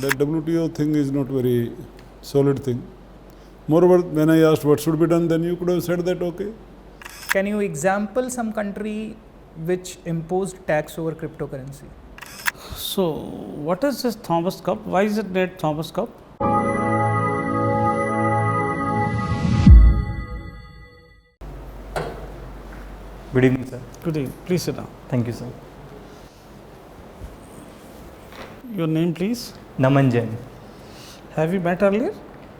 that WTO thing is not very solid thing. Moreover, when I asked what should be done, then you could have said that, okay. Can you example some country which imposed tax over cryptocurrency? So, what is this Thomas Cup? Why is it named Thomas Cup? Good evening, sir. Good evening. Please sit down. Thank you, sir. Your name, please. Naman Jain. Have you met earlier?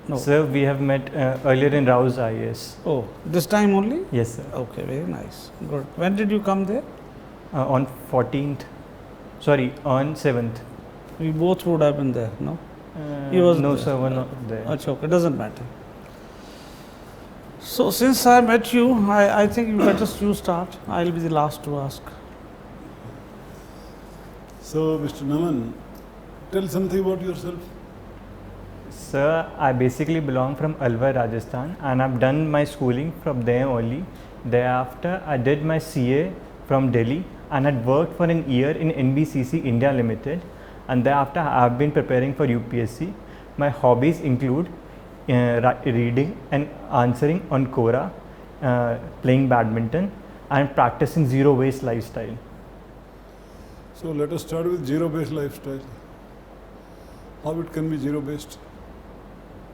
No. Sir, we have met earlier in Analyst IAS. Oh, this time only? Yes, sir. Okay, very nice. Good. When did you come there? On 14th. Sorry, on 7th. We both would have been there, no? No, sir, we're not there. Okay, doesn't matter. So, since I met you, I think you better you start. I'll be the last to ask. So, Mr. Naman, tell something about yourself. Sir, I basically belong from Alwar, Rajasthan, and I've done my schooling from there only. Thereafter, I did my CA from Delhi and had worked for an year in NBCC India Limited, and thereafter I have been preparing for UPSC. My hobbies include reading and answering on Quora, playing badminton, and practicing zero waste lifestyle. So, let us start with zero based lifestyle. How it can be zero based?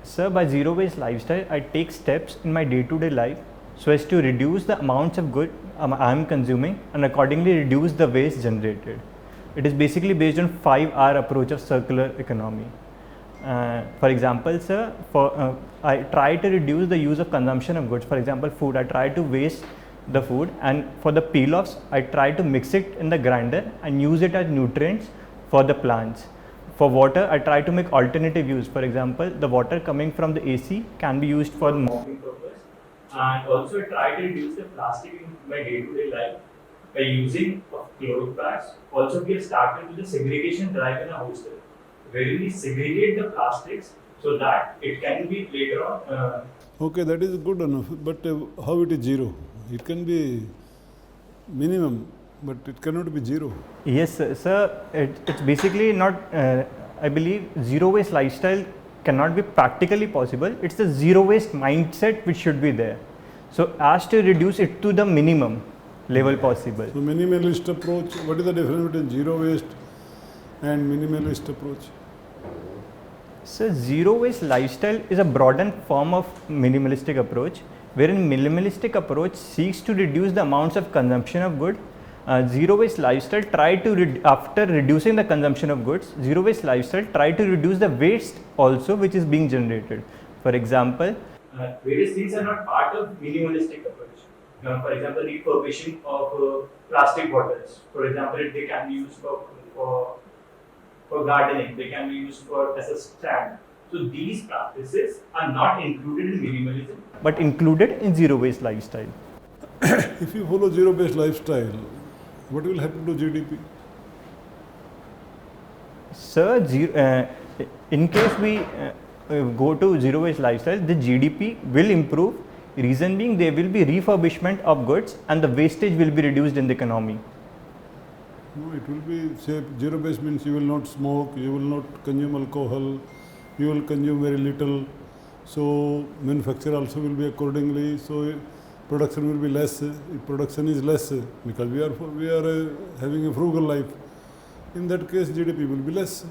Sir, by zero waste lifestyle, I take steps in my day-to-day life so as to reduce the amounts of good I am consuming and accordingly reduce the waste generated. It is basically based on 5R approach of circular economy. For example, sir, I try to reduce the use of consumption of goods. For example, food, I try to waste the food, and for the peel-offs, I try to mix it in the grinder and use it as nutrients for the plants. For water, I try to make alternative use. For example, the water coming from the AC can be used for mopping purpose. And also, I try to reduce the plastic in my day-to-day life by using cloth bags. Also, we have started with the segregation drive in a hostel, where we segregate the plastics so that it can be later on. Okay, that is good enough, but how it is zero? It can be minimum, but it cannot be zero. Yes, sir. It's basically not, I believe, zero waste lifestyle cannot be practically possible. It's the zero waste mindset which should be there. So, as to reduce it to the minimum level possible. So, minimalist approach, what is the difference between zero waste and minimalist approach? So, zero waste lifestyle is a broadened form of minimalistic approach, wherein minimalistic approach seeks to reduce the amounts of consumption of goods. Zero waste lifestyle try to after reducing the consumption of goods, zero waste lifestyle try to reduce the waste also which is being generated. For example, various things are not part of minimalistic approach. For example, refurbishing of plastic bottles. For example, they can be used for gardening. They can be used for as a stand. So these practices are not included in minimalism, but included in zero waste lifestyle. If you follow zero based lifestyle, what will happen to GDP? Sir, in case we go to zero waste lifestyle, the GDP will improve. Reason being, there will be refurbishment of goods and the wastage will be reduced in the economy. No, it will be, say, zero based means you will not smoke, you will not consume alcohol, you will consume very little. So, manufacture also will be accordingly. So, production will be less. If production is less, because we are having a frugal life, in that case GDP will be less.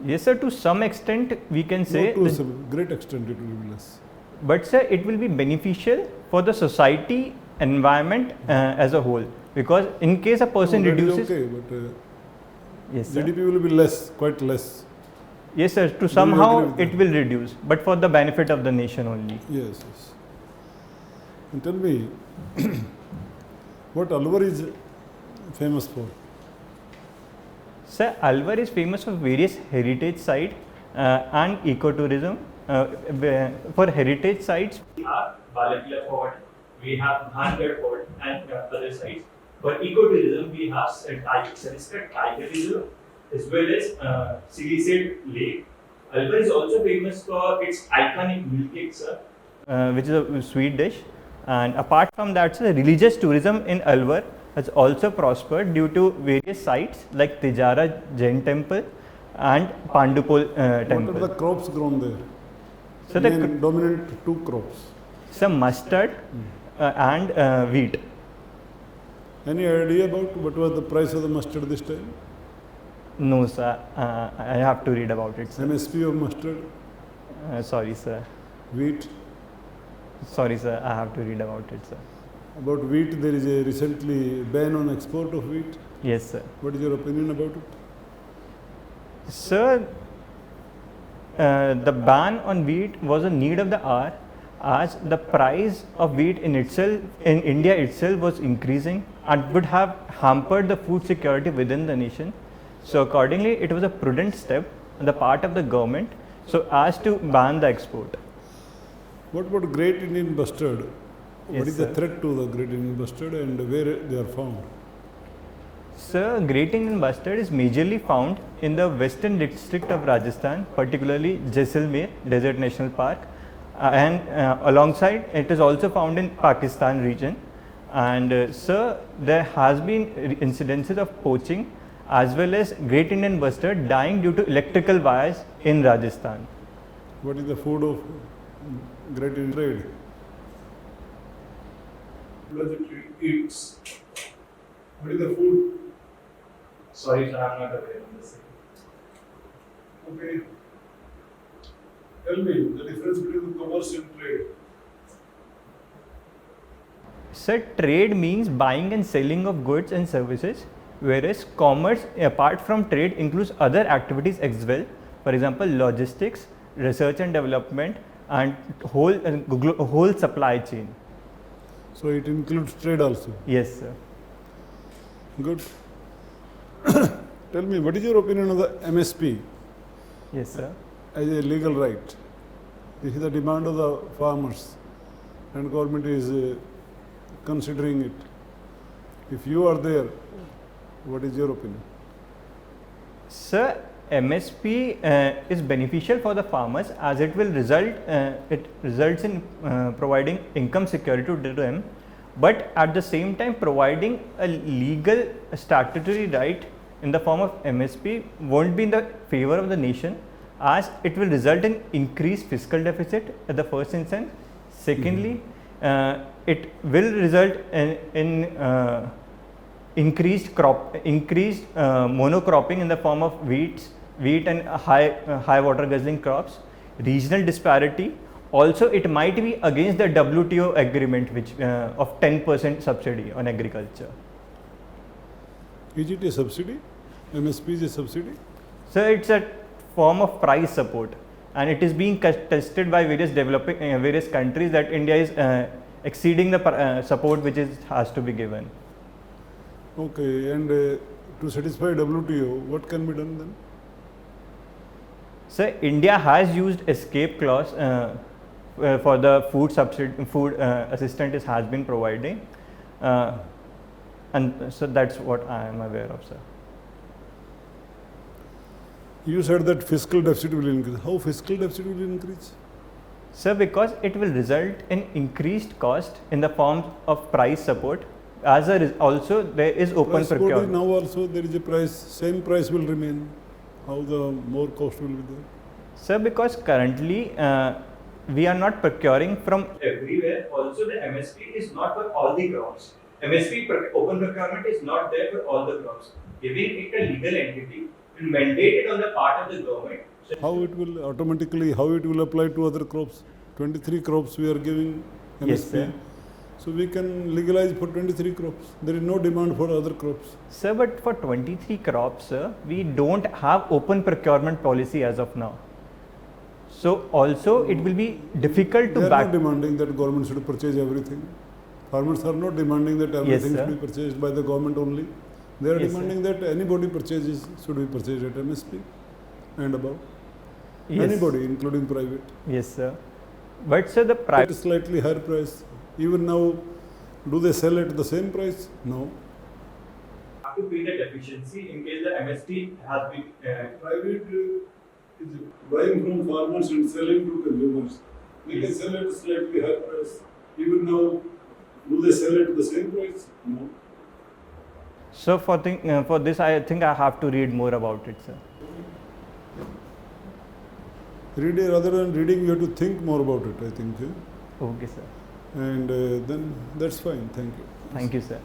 Yes, sir, to some extent we can say. Not to a great extent it will be less. But sir, it will be beneficial for the society, environment as a whole. Because in case a person reduces. Okay, but yes, sir. GDP will be less, quite less. Yes, sir, to somehow it will reduce, but for the benefit of the nation only. Yes, yes. And tell me, what Alwar is famous for? Sir, Alwar is famous for various heritage sites and ecotourism. For heritage sites, we have Balakila Fort, we have Bhangar Fort, and other sites. For ecotourism, we have Sariska Tiger Reserve as well as Silicate Lake. Alwar is also famous for its iconic milk cake, sir, which is a sweet dish. And apart from that, sir, religious tourism in Alwar has also prospered due to various sites like Tijara Jain Temple, and Pandupol What temple. are the crops grown there? So the Main dominant two crops. some mustard and wheat. Any idea about what was the price of the mustard this time? No, sir. I have to read about it, sir. MSP of mustard, Sorry, sir. wheat. Sorry, sir. I have to read about it, sir. About wheat, there is a recently ban on export of wheat. Yes, sir. What is your opinion about it? Sir, the ban on wheat was a need of the hour, as the price of wheat in itself, in India itself, was increasing and would have hampered the food security within the nation. So accordingly, it was a prudent step on the part of the government so as to ban the export. What about Great Indian Bustard? What Yes, is the sir. threat to the Great Indian Bustard and where they are found? Sir, Great Indian Bustard is majorly found in the western district of Rajasthan, particularly Jaisalmer Desert National Park, and alongside it is also found in Pakistan region. And sir, there has been incidences of poaching as well as Great Indian Bustard dying due to electrical wires in Rajasthan. What is the food of Great Indian trade? What does it eats? What is the food? Sorry, sir, I'm not aware of this. Okay. Tell me the difference between commerce and trade. Sir, trade means buying and selling of goods and services, whereas commerce, apart from trade, includes other activities as well. For example, logistics, research and development, and whole supply chain. So it includes trade also. Yes, sir. Good. Tell me, what is your opinion on the MSP Yes, sir. as a legal right? This is the demand of the farmers, and government is considering it. If you are there, what is your opinion? Sir, MSP is beneficial for the farmers as it will results in providing income security to them, but at the same time providing a legal statutory right in the form of MSP won't be in the favor of the nation, as it will result in increased fiscal deficit at the first instance. Secondly, it will result in increased monocropping in the form of wheat and high water guzzling crops, regional disparity. Also, it might be against the WTO agreement, which of 10% subsidy on agriculture. Is it a subsidy? MSP is a subsidy? So it's a form of price support, and it is being tested by various countries that India is exceeding the support which has to be given. Okay, and to satisfy WTO, what can be done then? So India has used escape clause for the food assistance it has been providing, and so that's what I am aware of, sir. You said that fiscal deficit will increase. How fiscal deficit will increase? Sir, because it will result in increased cost in the form of price support. Also there is open Price support is procurement. now also there is a price, same price will remain. How the more cost will be there? Sir, because currently we are not procuring from Everywhere, also the MSP is not for all the crops. MSP open procurement is not there for all the crops. Giving it a legal entity will mandate it on the part of the government. So How it will automatically, how it will apply to other crops? 23 crops we are giving MSP. Yes, sir. So we can legalize for 23 crops. There is no demand for other crops. Sir, but for 23 crops, sir, we don't have open procurement policy as of now. So also it will be difficult They to are back. not demanding that government should purchase everything. Farmers are not demanding that everything sir. should be purchased by the government only. They are Yes, sir. demanding that anybody purchases should be purchased at MSP and above. Yes. Anybody, including private. Yes, sir. But sir, the At price. a slightly higher price. Even now, do they sell at the same price? No. have to pay the deficiency in case the MSP has been. Private is buying from farmers and selling to consumers. They can sell at a slightly higher price. Even now, do they sell at the same price? No. So for this, I think I have to read more about it, sir. Rather than reading, you have to think more about it, I think. Okay, sir. And then that's fine. Thank you. Thank you, sir.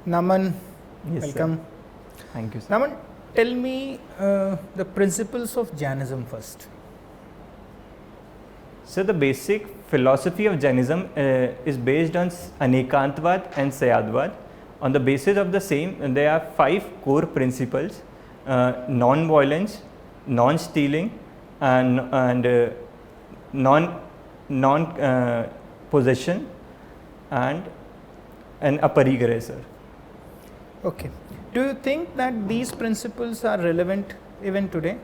Naman, Yes, welcome. Sir. Thank you, sir. Naman, tell me the principles of Jainism first. So the basic philosophy of Jainism is based on Anekantvad and Sayadvad. On the basis of the same, there are 5 core principles: non-violence, non-stealing, and non possession, and aparigraha, sir. Okay. Do you think that these principles are relevant even today?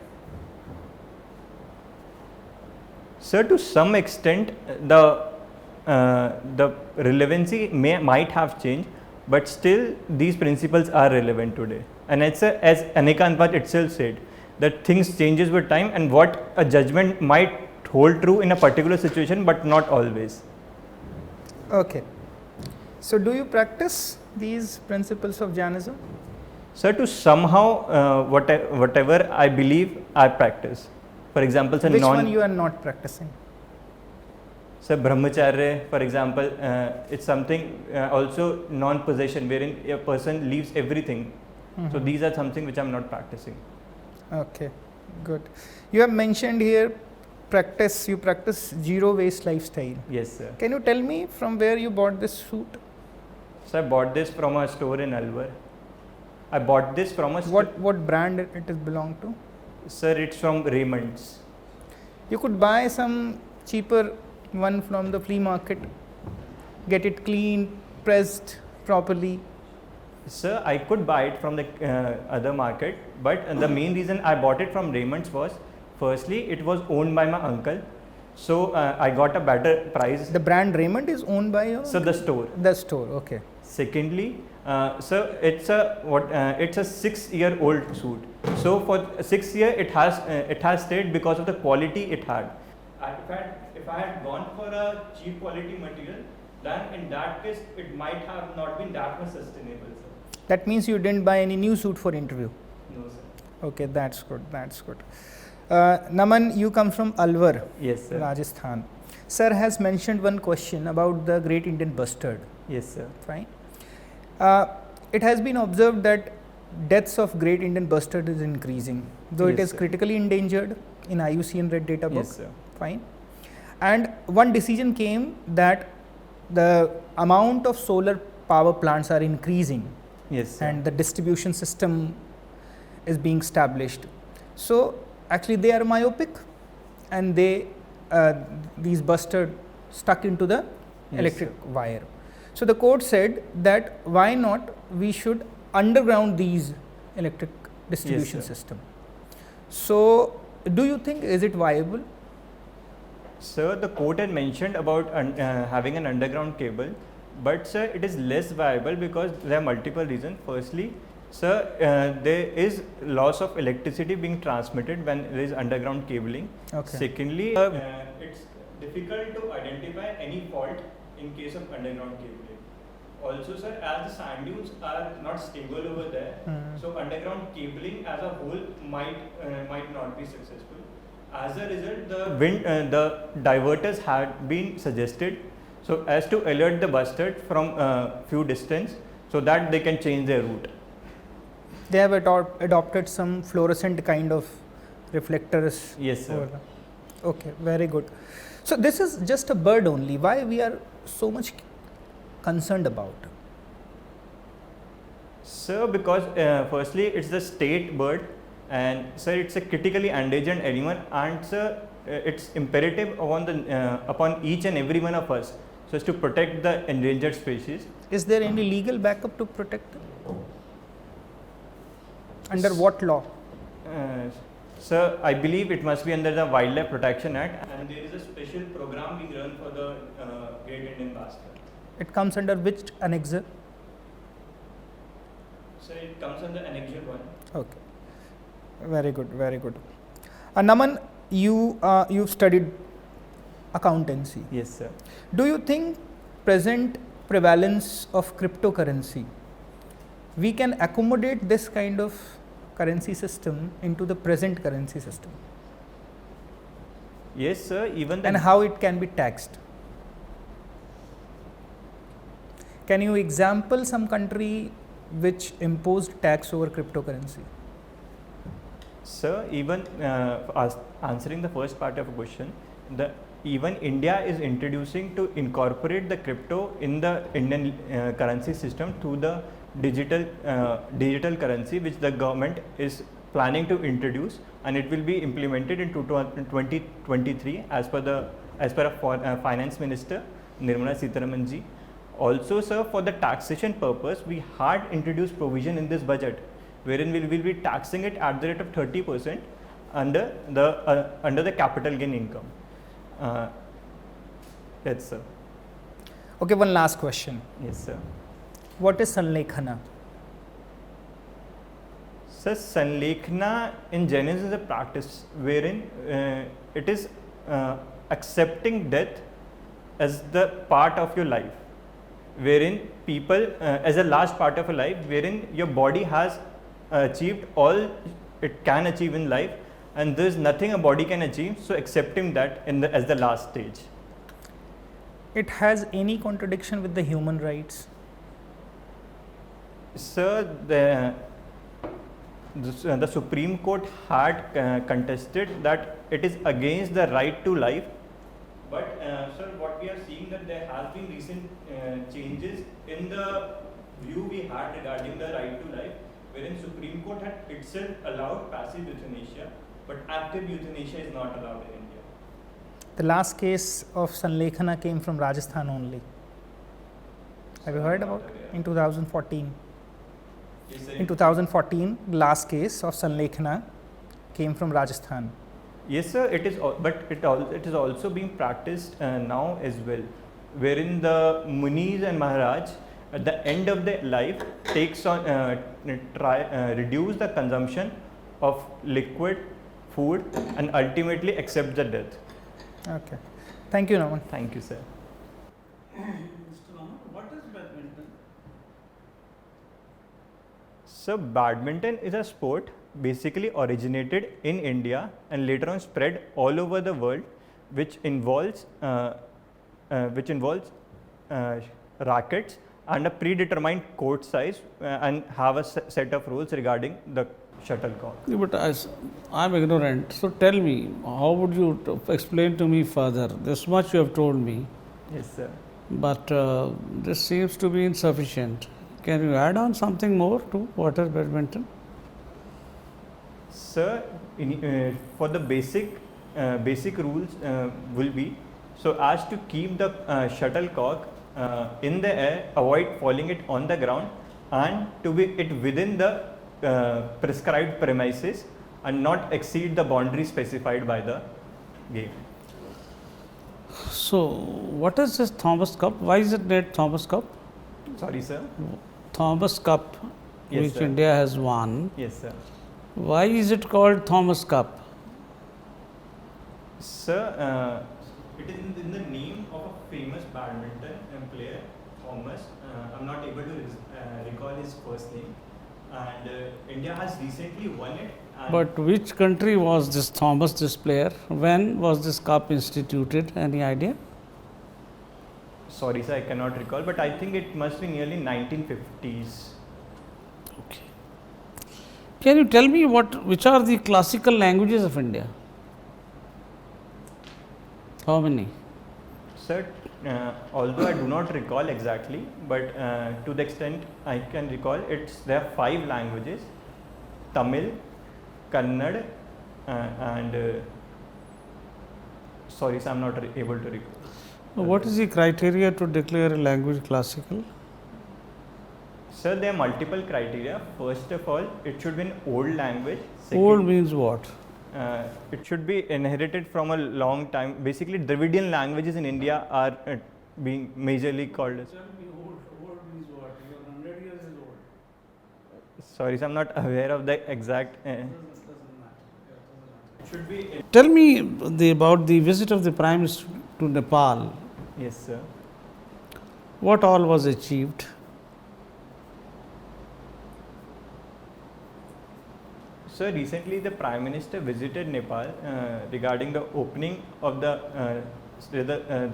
Sir, to some extent, the relevancy might have changed, but still these principles are relevant today. And it's as Anekantvad itself said, that things changes with time, and what a judgment might hold true in a particular situation, but not always. Okay. So do you practice these principles of Jainism? Sir, to somehow whatever I believe, I practice. For example, sir, Which one you are not practicing? Sir, brahmacharya, for example, it's something also non-possession, wherein a person leaves everything. So these are something which I'm not practicing. Okay, good. You have mentioned here you practice zero waste lifestyle. Yes, sir. Can you tell me from where you bought this suit? So I bought this from a store in Alwar. I bought this from a What brand it is belong to? Sir, it's from Raymond's. You could buy some cheaper one from the flea market, get it cleaned, pressed properly. Sir, I could buy it from the other market, but the main reason I bought it from Raymond's was, firstly, it was owned by my uncle, so I got a better price. The brand Raymond is owned by you? So the store. The store, okay. Secondly, sir, it's a 6-year-old suit. So for 6 years, it has stayed because of the quality it had. If I had gone for a cheap quality material, then in that case, it might have not been that much sustainable, sir. That means you didn't buy any new suit for interview? No, sir. Okay, that's good, that's good. Naman, you come from Alwar, Yes, sir. Rajasthan. Sir has mentioned one question about the Great Indian Bustard. Yes, sir. Fine. It has been observed that deaths of Great Indian Bustard is increasing, though it Yes, is sir. critically endangered in IUCN Red Data book. Yes, sir. Fine. And one decision came that the amount of solar power plants are increasing, Yes, sir. and the distribution system is being established. So actually they are myopic, and these busted stuck into the Yes, electric sir. wire. So the court said that why not we should underground these electric distribution sir. system. So do you think is it viable? Sir, the court had mentioned about having an underground cable, but sir, it is less viable because there are multiple reasons. Firstly, sir, there is loss of electricity being transmitted when there is underground cabling. Okay. Secondly, it's difficult to identify any fault in case of underground cabling. Also, sir, as the sand dunes are not stable over there, so underground cabling as a whole might not be successful. As a result, the diverters had been suggested so as to alert the bustard from few distance so that they can change their route. They have adopted some fluorescent kind of reflectors. Yes, sir. over there. Okay, very good. So this is just a bird only. Why we are so much concerned about? Sir, because firstly it's the state bird, and sir, it's a critically endangered animal, and sir, it's imperative upon each and every one of us so as to protect the endangered species. Is there any legal backup to protect them? Under what law? Sir, I believe it must be under the Wildlife Protection Act, and there is a special program being run for the Great Indian Bustard. It comes under which annexure? So it comes under Annexure 1. Okay, very good, very good. Naman, you've studied accountancy. Yes, sir. Do you think present prevalence of cryptocurrency, we can accommodate this kind of currency system into the present currency system? Yes, sir. Even the and how it can be taxed? Can you example some country which imposed tax over cryptocurrency? Sir, even answering the first part of the question, even India is introducing to incorporate the crypto in the Indian currency system to the digital currency, which the government is planning to introduce, and it will be implemented in 2023 as per Finance Minister Nirmala Sitharaman ji. Also, sir, for the taxation purpose, we had introduced provision in this budget wherein we will be taxing it at the rate of 30% under the capital gain income. Yes, sir. Okay, one last question. Yes, sir. What is Sanlekhana? Sir, Sanlekhana in Jainism is a practice wherein it is accepting death as the part of your life, wherein people as a last part of a life, wherein your body has achieved all it can achieve in life, and there is nothing a body can achieve, so accepting that as the last stage. It has any contradiction with the human rights? Sir, the Supreme Court had contested that it is against the right to life, but sir, what we are seeing that there has been recent changes in the view we had regarding the right to life, wherein Supreme Court had itself allowed passive euthanasia, but active euthanasia is not allowed in India. The last case of Sanlekhana came from Rajasthan only. Have you heard about it? In 2014. Yes, sir. In 2014, last case of Sanlekhana came from Rajasthan. Yes, sir. It is, but it is also being practiced now as well, wherein the Munis and Maharaj at the end of their life takes on reduce the consumption of liquid food and ultimately accept the death. Okay. Thank you, Naman. Thank you, sir. Mr. Naman, what is badminton? So badminton is a sport basically originated in India and later on spread all over the world, which involves rackets and a predetermined court size and have a set of rules regarding the shuttlecock. Yeah, but I'm ignorant. So tell me, how would you explain to me further? This much you have told me, Yes, sir. but this seems to be insufficient. Can you add on something more to what is badminton? Sir, for the basic rules will be so as to keep the shuttlecock in the air, avoid falling it on the ground, and to be it within the prescribed premises and not exceed the boundary specified by the game. So, what is this Thomas Cup? Why is it named Thomas Cup? Sorry, sir. Thomas Cup, Yes, which sir. India has won. Yes, sir. Why is it called Thomas Cup? Sir, it is in the name of a famous badminton player, Thomas. I'm not able to recall his first name. And India has recently won it. And But which country was this Thomas, this player? When was this cup instituted? Any idea? sorry, sir, I cannot recall, but I think it must be nearly 1950s. Okay. Can you tell me which are the classical languages of India? How many? Sir, although I do not recall exactly, but to the extent I can recall, there are 5 languages: Tamil, Kannada, and sorry, sir, I am not able to recall. What is the criteria to declare a language classical? Sir, there are multiple criteria. First of all, it should be an old language. Second, Old means what? it should be inherited from a long time. Basically, Dravidian languages in India are being majorly called as. Old means what? 100 years is old. Sorry, sir, I'm not aware of the exact. It should be. Tell me about the visit of the Prime Minister to Nepal. Yes, sir. What all was achieved? So recently the Prime Minister visited Nepal regarding the opening of the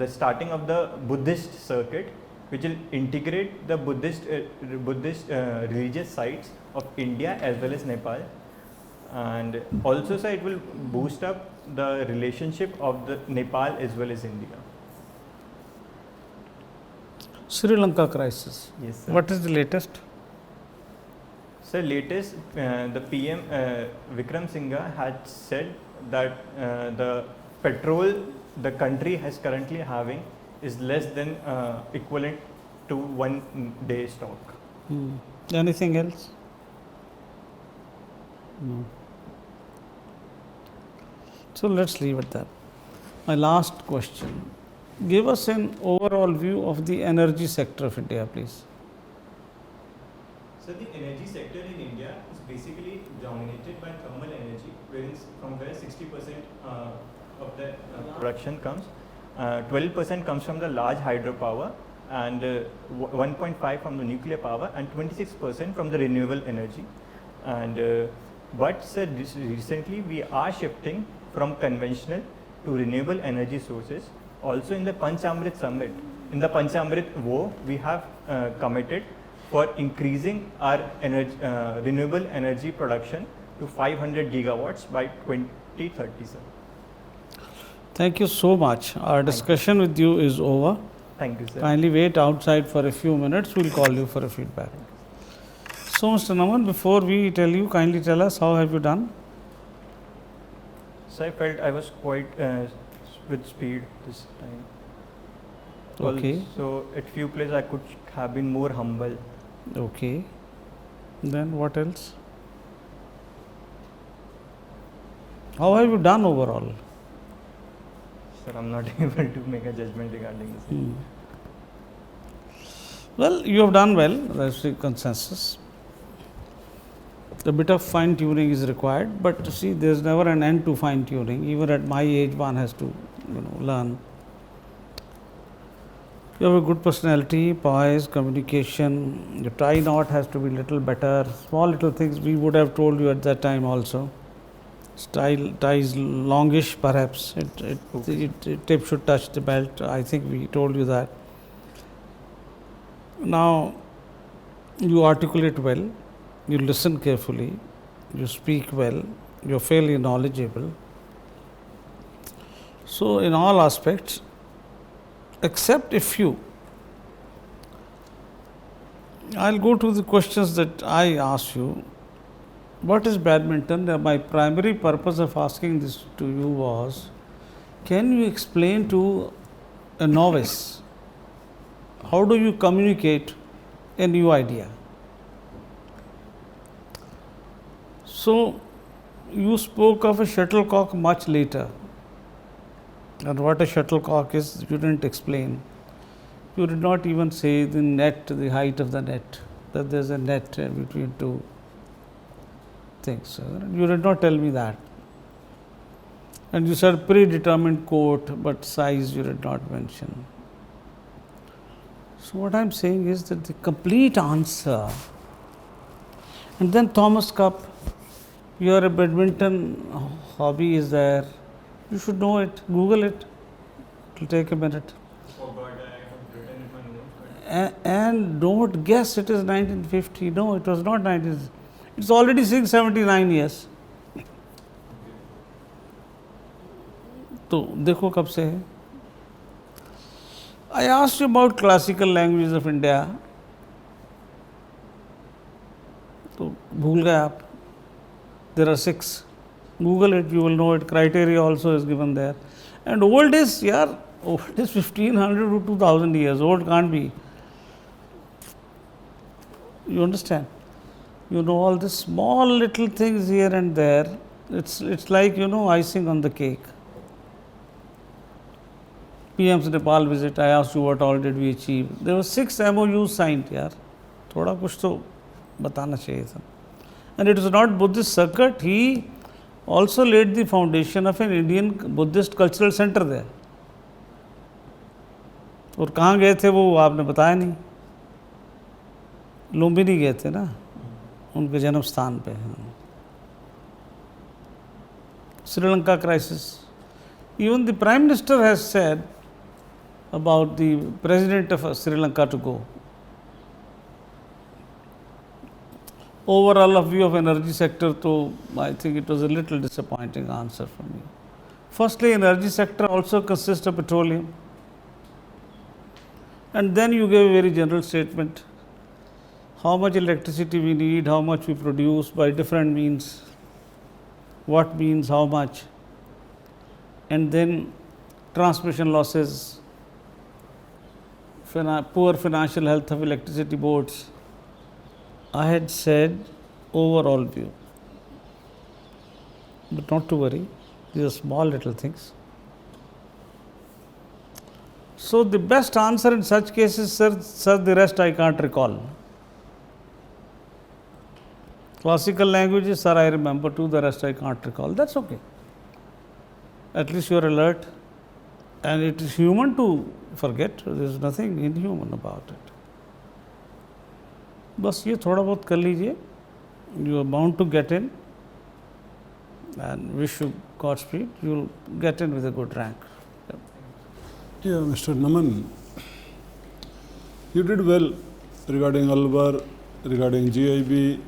starting of the Buddhist circuit, which will integrate the Buddhist religious sites of India as well as Nepal, and also sir, it will boost up the relationship of the Nepal as well as India. Sri Lanka crisis. Yes, sir. What is the latest? So latest, the PM Vikram Singha had said that the petrol the country has currently having is less than equivalent to 1 day stock. Anything else? No. So let's leave it there. My last question. Give us an overall view of the energy sector of India, please. So the energy sector in India is basically dominated by thermal energy, from where 60% of the production comes. 12% comes from the large hydropower, and 1.5 from the nuclear power, and 26% from the renewable energy. And but sir, recently we are shifting from conventional to renewable energy sources. Also in the Panchamrit Summit, in the Panchamrit War, we have committed for increasing our renewable energy production to 500 gigawatts by 2030, sir. Thank you so much. Our discussion with you is over. Thank you, sir. Kindly wait outside for a few minutes. We'll call you for a feedback. So, Mr. Naman, before we tell you, kindly tell us how have you done? So I felt I was quite with speed this time. Okay. So at few places I could have been more humble. Okay. Then what else? How have you done overall? Sir, I'm not able to make a judgment regarding this. Well, you have done well. That's the consensus. A bit of fine tuning is required, but see, there's never an end to fine tuning. Even at my age, one has to, learn. You have a good personality, poise, communication. Your tie knot has to be little better. Small little things we would have told you at that time also. Tie is longish, perhaps. Tip should touch the belt. I think we told you that. Now, you articulate well. You listen carefully, you speak well, you are fairly knowledgeable. So, in all aspects, except a few, I will go to the questions that I asked you. What is badminton? My primary purpose of asking this to you was, can you explain to a novice, how do you communicate a new idea? So, you spoke of a shuttlecock much later, and what a shuttlecock is, you didn't explain. You did not even say the net, the height of the net, that there is a net between two things. You did not tell me that. And you said predetermined court, but size you did not mention. So, what I am saying is that the complete answer, and then Thomas Cup. Your badminton hobby is there. You should know it. Google it. It will take a minute. Forgot I have written in my notes. And don't guess it is 1950. No, it was not 1950. It's already 679 years. तो देखो कब से है. I asked you about classical languages of India. तो भूल गए आप. There are 6. Google it, you will know it. Criteria also is given there. And old is, old is 1500 to 2000 years. Old can't be. You understand? You know all these small little things here and there. It's like, icing on the cake. PM's Nepal visit, I asked you what all did we achieve. There were 6 MOUs signed, यार. थोड़ा कुछ तो बताना चाहिए था. And it was not Buddhist circuit, he also laid the foundation of an Indian Buddhist cultural center there. और कहाँ गए थे वो आपने बताया नहीं. लुम्बिनी गए थे ना, उनके जन्म स्थान पे. Sri Lanka crisis. Even the Prime Minister has said about the President of Sri Lanka to go. Overall view of energy sector, so I think it was a little disappointing answer from you. Firstly, energy sector also consists of petroleum, and then you gave a very general statement, how much electricity we need, how much we produce by different means, what means how much, and then transmission losses, poor financial health of electricity boards. I had said overall view, but not to worry, these are small little things. So, the best answer in such cases, sir, the rest I can't recall. Classical languages, sir, I remember too, the rest I can't recall. That's okay. At least you are alert, and it is human to forget. There is nothing inhuman about it. बस ये थोड़ा बहुत कर लीजिए. You are bound to get in, and wish you Godspeed. You will get in with a good rank. Yeah, Mr. Naman, you did well regarding Alwar, regarding GIB,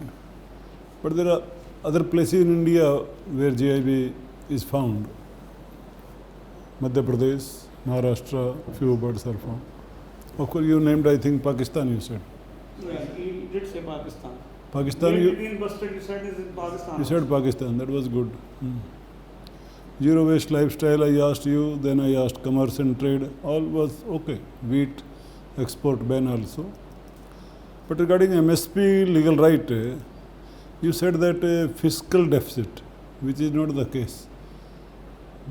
but there are other places in India where GIB is found. Madhya Pradesh, Maharashtra, few birds are found. Of course, you named, I think, Pakistan, you said. Yeah, he did say Pakistan. Pakistan, you said is in Pakistan. You said Pakistan, that was good. Zero waste lifestyle, I asked you, then I asked commerce and trade, all was okay. Wheat, export ban also. But regarding MSP legal right, you said that fiscal deficit, which is not the case.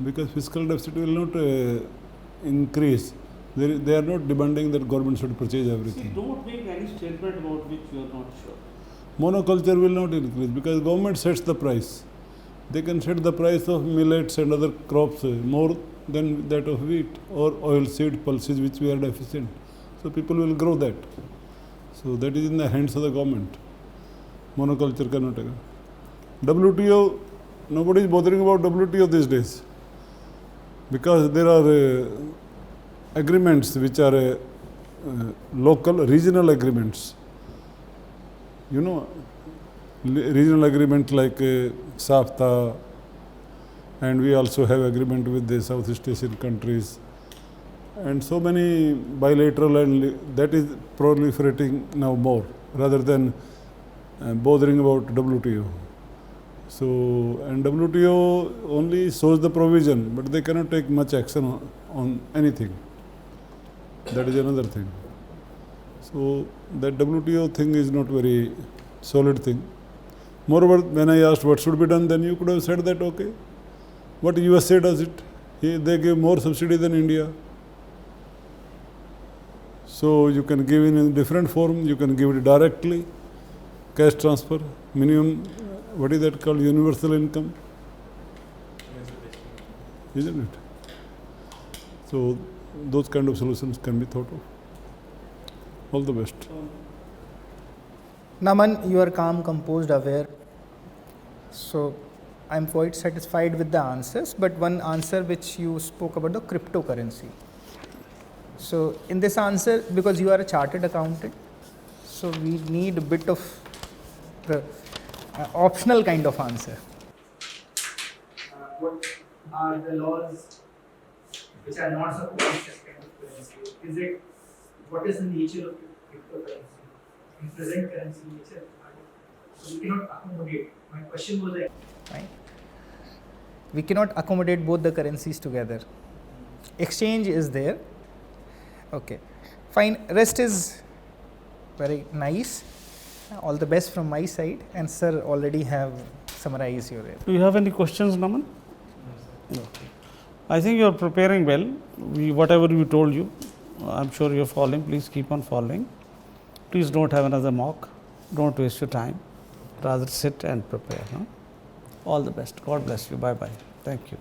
Because fiscal deficit will not increase. They are not demanding that government should purchase everything. See, don't make any statement about which you are not sure. Monoculture will not increase because government sets the price. They can set the price of millets and other crops more than that of wheat or oil seed pulses which we are deficient. So people will grow that. So that is in the hands of the government. Monoculture cannot. WTO, nobody is bothering about WTO these days because there are agreements which are local, regional agreements. You know, regional agreement like SAFTA, and we also have agreement with the Southeast Asian countries, and so many bilateral, and that is proliferating now more rather than bothering about WTO. So, and WTO only shows the provision, but they cannot take much action on anything. That is another thing. So, that WTO thing is not very solid thing. Moreover, when I asked what should be done, then you could have said that, okay, what USA does it? They give more subsidy than India. So, you can give in a different form, you can give it directly, cash transfer, minimum, what is that called, universal income? Isn't it? So, those kind of solutions can be thought of. All the best. Naman, you are calm, composed, aware. So, I am quite satisfied with the answers, but one answer which you spoke about the cryptocurrency. So, in this answer, because you are a chartered accountant, so we need a bit of the optional kind of answer. What are the laws which are not supposed to kind of currency? Is it, what is the nature of cryptocurrency? In present currency nature, so we cannot accommodate. My question was like, Right? We cannot accommodate both the currencies together. Exchange is there. Okay, fine. Rest is very nice. All the best from my side, and sir already have summarized your. Do you have any questions, Naman? No. I think you are preparing well. Whatever we told you, I'm sure you are following. Please keep on following. Please don't have another mock. Don't waste your time. Rather sit and prepare. All the best. God bless you. Bye bye. Thank you.